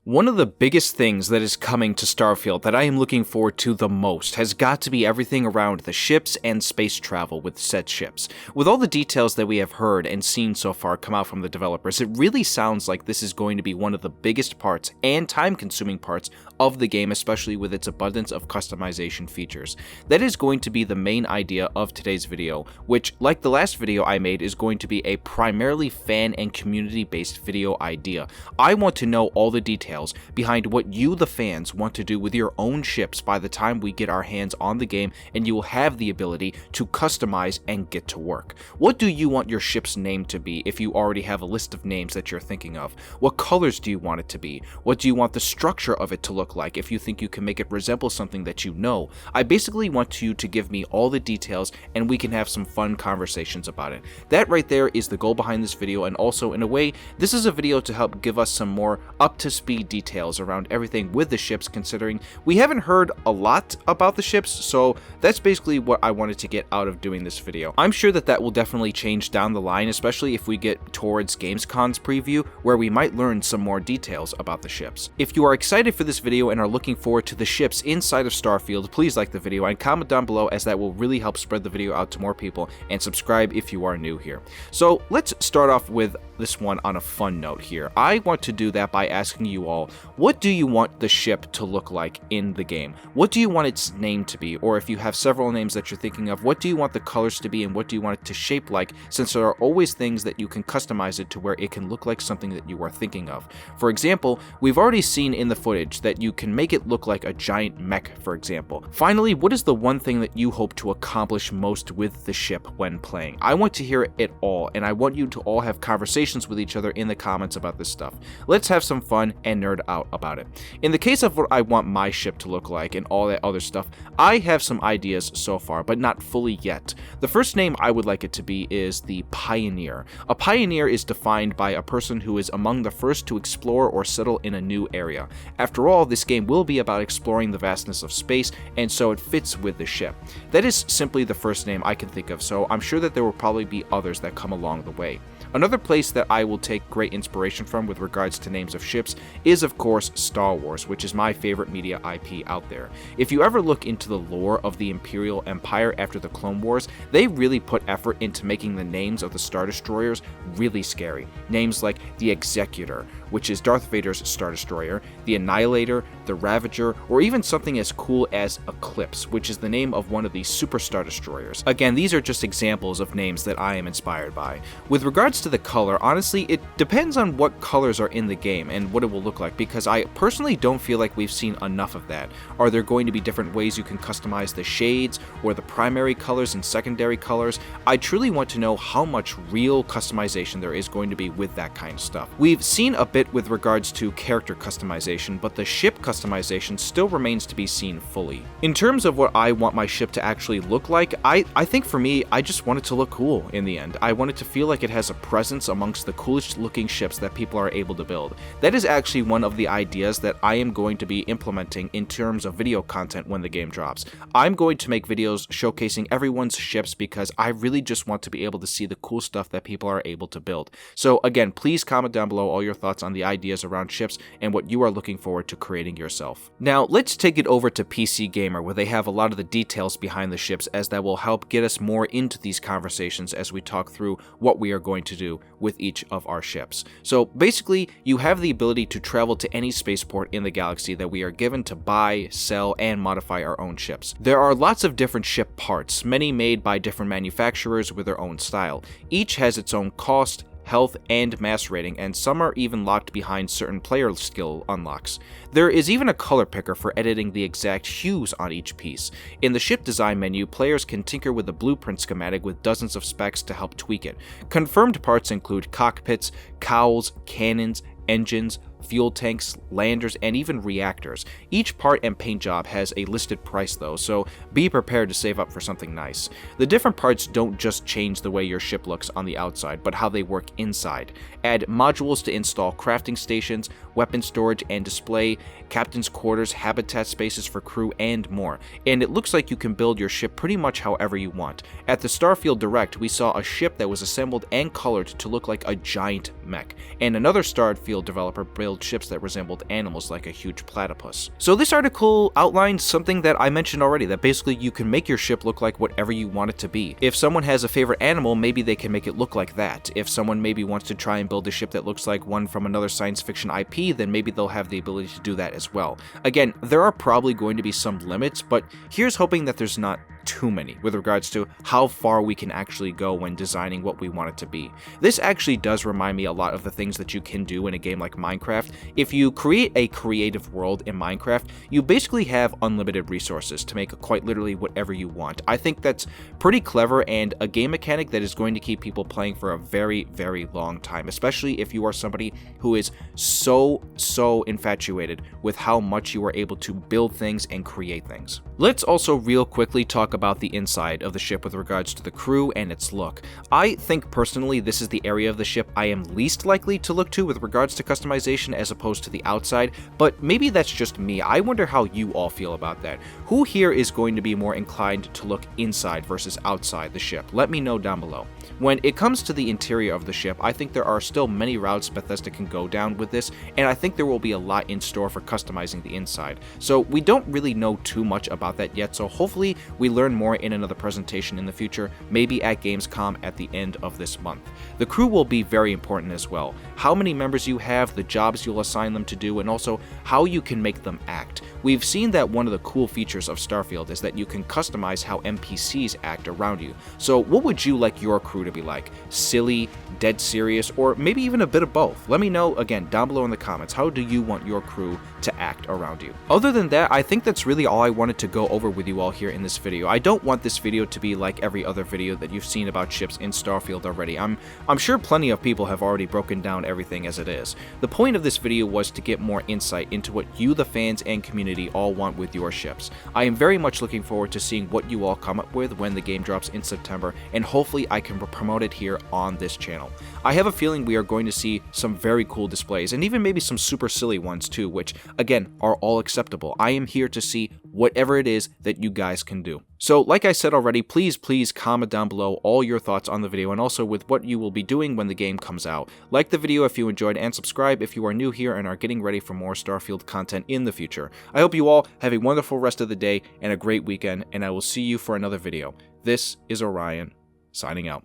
One of the biggest things that is coming to Starfield that I am looking forward to the most has got to be everything around the ships and space travel with said ships. With all the details that we have heard and seen so far come out from the developers, it really sounds like this is going to be one of the biggest parts and time-consuming parts of the game, especially with its abundance of customization features. That is going to be the main idea of today's video, which, like the last video I made, is going to be a primarily fan and community-based video idea. I want to know all the details behind what you, the fans, want to do with your own ships by the time we get our hands on the game and you will have the ability to customize and get to work. What do you want your ship's name to be if you already have a list of names that you're thinking of? What colors do you want it to be? What do you want the structure of it to look like if you think you can make it resemble something that you know? I basically want you to give me all the details and we can have some fun conversations about it. That right there is the goal behind this video, and also in a way, this is a video to help give us some more up-to-speed details around everything with the ships, considering we haven't heard a lot about the ships, so that's basically what I wanted to get out of doing this video. I'm sure that will definitely change down the line, especially if we get towards Gamescom's preview, where we might learn some more details about the ships. If you are excited for this video and are looking forward to the ships inside of Starfield, please like the video and comment down below, as that will really help spread the video out to more people, and subscribe if you are new here. So let's start off with this one on a fun note here. I want to do that by asking you all, what do you want the ship to look like in the game? What do you want its name to be? Or if you have several names that you're thinking of, what do you want the colors to be and what do you want it to shape like, since there are always things that you can customize it to where it can look like something that you are thinking of. For example, we've already seen in the footage that you can make it look like a giant mech, for example. Finally, what is the one thing that you hope to accomplish most with the ship when playing? I want to hear it all, and I want you to all have conversations with each other in the comments about this stuff. Let's have some fun and nerd out about it. In the case of what I want my ship to look like and all that other stuff, I have some ideas so far, but not fully yet. The first name I would like it to be is the Pioneer. A pioneer is defined by a person who is among the first to explore or settle in a new area. After all, this game will be about exploring the vastness of space, and so it fits with the ship. That is simply the first name I can think of, so I'm sure that there will probably be others that come along the way. Another place that I will take great inspiration from with regards to names of ships is, of course, Star Wars, which is my favorite media IP out there. If you ever look into the lore of the Imperial Empire after the Clone Wars, they really put effort into making the names of the Star Destroyers really scary. Names like the Executor, which is Darth Vader's Star Destroyer, the Annihilator, the Ravager, or even something as cool as Eclipse, which is the name of one of the Super Star Destroyers. Again, these are just examples of names that I am inspired by. With regards to the color, honestly, it depends on what colors are in the game and what it will look like, because I personally don't feel like we've seen enough of that. Are there going to be different ways you can customize the shades or the primary colors and secondary colors? I truly want to know how much real customization there is going to be with that kind of stuff. We've seen a bit with regards to character customization, but the ship customization still remains to be seen fully. In terms of what I want my ship to actually look like, I think for me, I just want it to look cool in the end. I want it to feel like it has a presence amongst the coolest looking ships that people are able to build. That is actually one of the ideas that I am going to be implementing in terms of video content when the game drops. I'm going to make videos showcasing everyone's ships because I really just want to be able to see the cool stuff that people are able to build. So again, please comment down below all your thoughts on the ideas around ships and what you are looking forward to creating yourself. Now, let's take it over to PC Gamer, where they have a lot of the details behind the ships, as that will help get us more into these conversations as we talk through what we are going to do with each of our ships. So basically, you have the ability to travel to any spaceport in the galaxy that we are given to buy, sell, and modify our own ships. There are lots of different ship parts, many made by different manufacturers with their own style. Each has its own cost, health, and mass rating, and some are even locked behind certain player skill unlocks. There is even a color picker for editing the exact hues on each piece. In the ship design menu, players can tinker with the blueprint schematic with dozens of specs to help tweak it. Confirmed parts include cockpits, cowls, cannons, engines, fuel tanks, landers, and even reactors. Each part and paint job has a listed price though, so be prepared to save up for something nice. The different parts don't just change the way your ship looks on the outside, but how they work inside. Add modules to install crafting stations, weapon storage and display, captain's quarters, habitat spaces for crew, and more. And it looks like you can build your ship pretty much however you want. At the Starfield Direct, we saw a ship that was assembled and colored to look like a giant mech, and another Starfield developer built build ships that resembled animals like a huge platypus. So this article outlines something that I mentioned already, that basically you can make your ship look like whatever you want it to be. If someone has a favorite animal, maybe they can make it look like that. If someone maybe wants to try and build a ship that looks like one from another science fiction IP, then maybe they'll have the ability to do that as well. Again, there are probably going to be some limits, but here's hoping that there's not too many with regards to how far we can actually go when designing what we want it to be. This actually does remind me a lot of the things that you can do in a game like Minecraft. If you create a creative world in Minecraft, you basically have unlimited resources to make quite literally whatever you want. I think that's pretty clever and a game mechanic that is going to keep people playing for a very, very long time, especially if you are somebody who is so infatuated with how much you are able to build things and create things. Let's also real quickly talk about the inside of the ship with regards to the crew and its look. I think personally this is the area of the ship I am least likely to look to with regards to customization as opposed to the outside, but maybe that's just me. I wonder how you all feel about that. Who here is going to be more inclined to look inside versus outside the ship? Let me know down below. When it comes to the interior of the ship, I think there are still many routes Bethesda can go down with this, and I think there will be a lot in store for customizing the inside. So we don't really know too much about that yet, so hopefully we learn more in another presentation in the future, maybe at Gamescom at the end of this month. The crew will be very important as well. How many members you have, the jobs you'll assign them to do, and also how you can make them act. We've seen that one of the cool features of Starfield is that you can customize how NPCs act around you. So what would you like your crew to be like? Silly, dead serious, or maybe even a bit of both? Let me know again down below in the comments. How do you want your crew to act around you? Other than that, I think that's really all I wanted to go over with you all here in this video. I don't want this video to be like every other video that you've seen about ships in Starfield already. I'm sure plenty of people have already broken down everything as it is. The point of this video was to get more insight into what you, the fans and community, all want with your ships. I am very much looking forward to seeing what you all come up with when the game drops in September, and hopefully I can promote it here on this channel. I have a feeling we are going to see some very cool displays, and even maybe some super silly ones too, which again are all acceptable. I am here to see whatever it is that you guys can do. So like I said already, please comment down below all your thoughts on the video and also with what you will be doing when the game comes out. Like the video if you enjoyed, and subscribe if you are new here and are getting ready for more Starfield content in the future. I hope you all have a wonderful rest of the day and a great weekend, and I will see you for another video. This is Orion, signing out.